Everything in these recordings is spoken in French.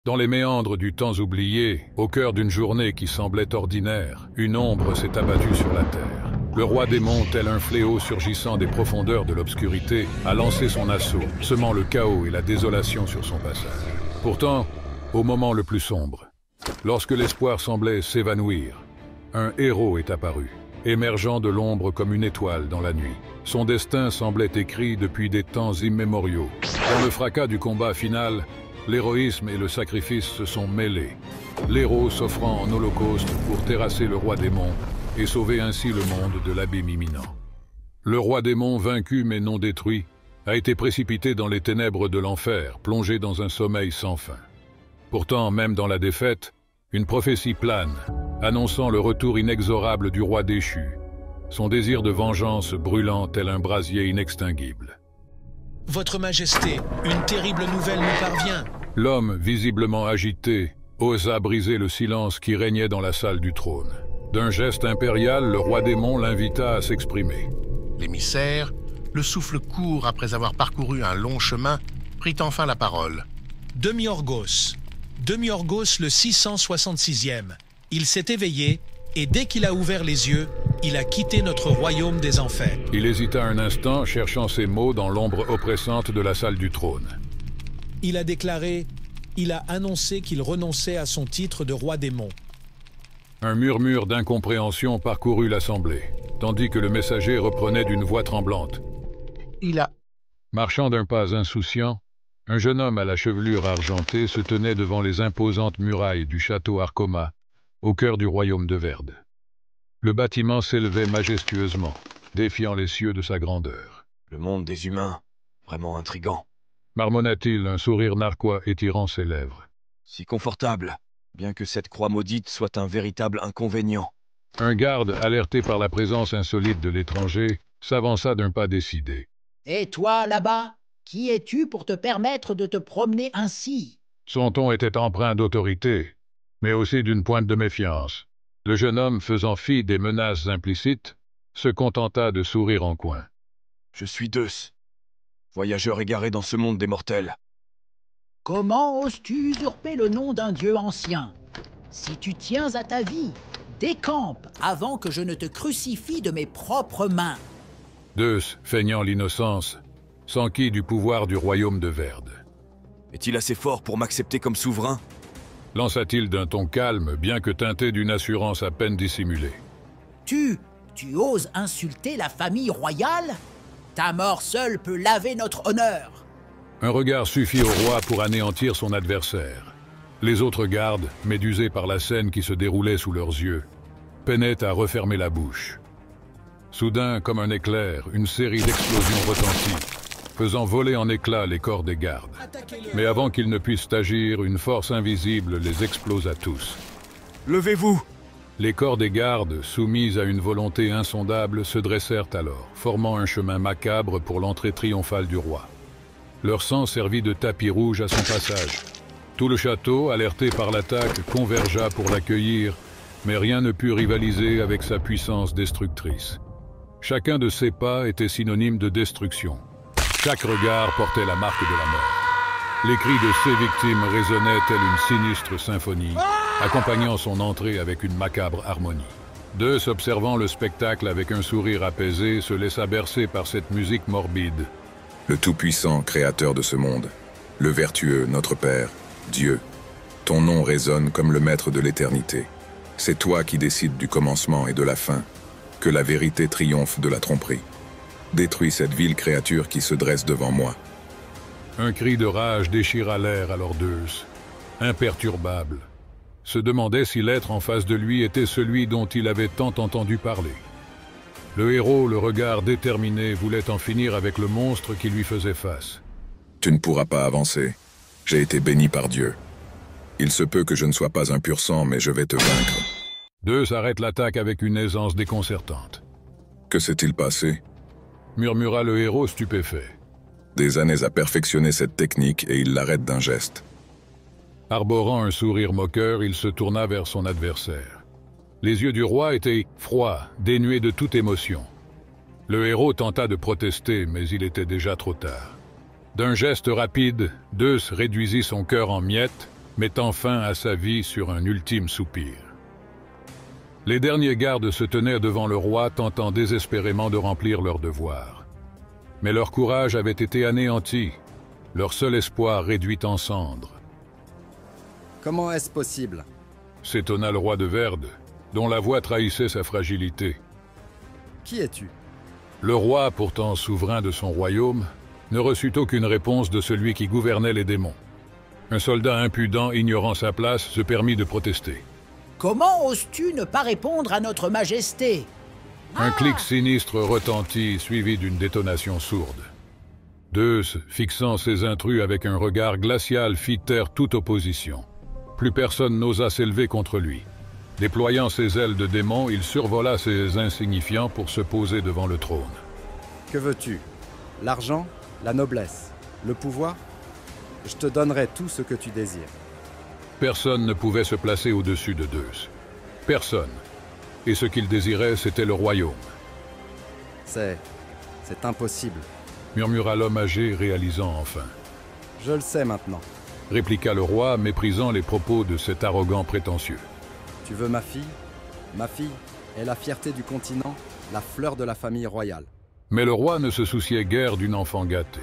Dans les méandres du temps oublié, au cœur d'une journée qui semblait ordinaire, une ombre s'est abattue sur la terre. Le roi démon, tel un fléau surgissant des profondeurs de l'obscurité, a lancé son assaut, semant le chaos et la désolation sur son passage. Pourtant, au moment le plus sombre, lorsque l'espoir semblait s'évanouir, un héros est apparu, émergeant de l'ombre comme une étoile dans la nuit. Son destin semblait écrit depuis des temps immémoriaux. Dans le fracas du combat final, l'héroïsme et le sacrifice se sont mêlés, l'héros s'offrant en holocauste pour terrasser le roi démon et sauver ainsi le monde de l'abîme imminent. Le roi démon, vaincu mais non détruit, a été précipité dans les ténèbres de l'enfer, plongé dans un sommeil sans fin. Pourtant, même dans la défaite, une prophétie plane, annonçant le retour inexorable du roi déchu, son désir de vengeance brûlant tel un brasier inextinguible. Votre Majesté, une terrible nouvelle nous parvient. L'homme, visiblement agité, osa briser le silence qui régnait dans la salle du trône. D'un geste impérial, le roi démon l'invita à s'exprimer. L'émissaire, le souffle court après avoir parcouru un long chemin, prit enfin la parole. Demi-Orgos le 666e. Il s'est éveillé et dès qu'il a ouvert les yeux, il a quitté notre royaume des enfers. Il hésita un instant, cherchant ses mots dans l'ombre oppressante de la salle du trône. Il a annoncé qu'il renonçait à son titre de roi démon. Un murmure d'incompréhension parcourut l'assemblée, tandis que le messager reprenait d'une voix tremblante. Marchant d'un pas insouciant, un jeune homme à la chevelure argentée se tenait devant les imposantes murailles du château Arkoma, au cœur du royaume de Verde. Le bâtiment s'élevait majestueusement, défiant les cieux de sa grandeur. Le monde des humains, vraiment intrigant. Marmonna-t-il, un sourire narquois étirant ses lèvres. Si confortable, bien que cette croix maudite soit un véritable inconvénient. Un garde, alerté par la présence insolite de l'étranger, s'avança d'un pas décidé. « Et toi, là-bas, qui es-tu pour te permettre de te promener ainsi ?» Son ton était empreint d'autorité, mais aussi d'une pointe de méfiance. Le jeune homme, faisant fi des menaces implicites, se contenta de sourire en coin. « Je suis Deus, voyageur égaré dans ce monde des mortels. » « Comment oses-tu usurper le nom d'un dieu ancien? Si tu tiens à ta vie, décampe avant que je ne te crucifie de mes propres mains. » Deus, feignant l'innocence, s'enquit du pouvoir du royaume de Verde. « Est-il assez fort pour m'accepter comme souverain ?» lança-t-il d'un ton calme, bien que teinté d'une assurance à peine dissimulée. « Tu oses insulter la famille royale? Ta mort seule peut laver notre honneur. » Un regard suffit au roi pour anéantir son adversaire. Les autres gardes, médusés par la scène qui se déroulait sous leurs yeux, peinaient à refermer la bouche. Soudain, comme un éclair, une série d'explosions retentit, faisant voler en éclats les corps des gardes. Mais avant qu'ils ne puissent agir, une force invisible les explosa tous. « Levez-vous !» Les corps des gardes, soumis à une volonté insondable, se dressèrent alors, formant un chemin macabre pour l'entrée triomphale du roi. Leur sang servit de tapis rouge à son passage. Tout le château, alerté par l'attaque, convergea pour l'accueillir, mais rien ne put rivaliser avec sa puissance destructrice. Chacun de ses pas était synonyme de destruction. Chaque regard portait la marque de la mort. Les cris de ses victimes résonnaient telle une sinistre symphonie, accompagnant son entrée avec une macabre harmonie. Deus, observant le spectacle avec un sourire apaisé, se laissa bercer par cette musique morbide. Le Tout-Puissant, Créateur de ce monde, le vertueux, notre Père, Dieu, ton nom résonne comme le Maître de l'éternité. C'est toi qui décides du commencement et de la fin, que la vérité triomphe de la tromperie. Détruis cette vile créature qui se dresse devant moi. Un cri de rage déchira l'air alors Deus, imperturbable, se demandait si l'être en face de lui était celui dont il avait tant entendu parler. Le héros, le regard déterminé, voulait en finir avec le monstre qui lui faisait face. Tu ne pourras pas avancer. J'ai été béni par Dieu. Il se peut que je ne sois pas un pur sang, mais je vais te vaincre. Deus arrête l'attaque avec une aisance déconcertante. Que s'est-il passé? Murmura le héros stupéfait. Des années à perfectionner cette technique et il l'arrête d'un geste. Arborant un sourire moqueur, il se tourna vers son adversaire. Les yeux du roi étaient froids, dénués de toute émotion. Le héros tenta de protester, mais il était déjà trop tard. D'un geste rapide, Deus réduisit son cœur en miettes mettant fin à sa vie sur un ultime soupir. Les derniers gardes se tenaient devant le roi, tentant désespérément de remplir leur devoir. Mais leur courage avait été anéanti, leur seul espoir réduit en cendres. Comment est-ce possible? S'étonna le roi de Verde, dont la voix trahissait sa fragilité. Qui es-tu? Le roi, pourtant souverain de son royaume, ne reçut aucune réponse de celui qui gouvernait les démons. Un soldat impudent, ignorant sa place, se permit de protester. Comment oses-tu ne pas répondre à notre majesté? Un clic sinistre retentit, suivi d'une détonation sourde. Deus, fixant ses intrus avec un regard glacial, fit taire toute opposition. Plus personne n'osa s'élever contre lui. Déployant ses ailes de démon, il survola ces insignifiants pour se poser devant le trône. Que veux-tu? L'argent? La noblesse? Le pouvoir? Je te donnerai tout ce que tu désires. Personne ne pouvait se placer au-dessus de Deus. Personne. Et ce qu'il désirait, c'était le royaume. C'est impossible. Murmura l'homme âgé, réalisant enfin. Je le sais maintenant. Répliqua le roi, méprisant les propos de cet arrogant prétentieux. Tu veux ma fille? Ma fille est la fierté du continent, la fleur de la famille royale. Mais le roi ne se souciait guère d'une enfant gâtée.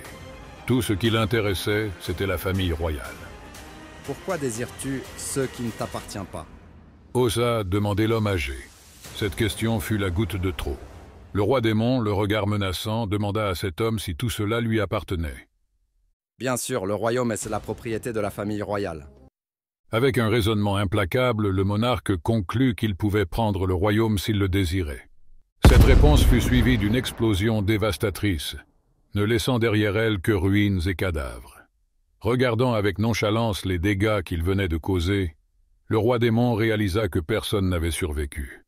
Tout ce qui l'intéressait, c'était la famille royale. Pourquoi désires-tu ce qui ne t'appartient pas? Osa demander l'homme âgé. Cette question fut la goutte de trop. Le roi démon, le regard menaçant, demanda à cet homme si tout cela lui appartenait. Bien sûr, le royaume est la propriété de la famille royale. Avec un raisonnement implacable, le monarque conclut qu'il pouvait prendre le royaume s'il le désirait. Cette réponse fut suivie d'une explosion dévastatrice, ne laissant derrière elle que ruines et cadavres. Regardant avec nonchalance les dégâts qu'il venait de causer, le roi démon réalisa que personne n'avait survécu.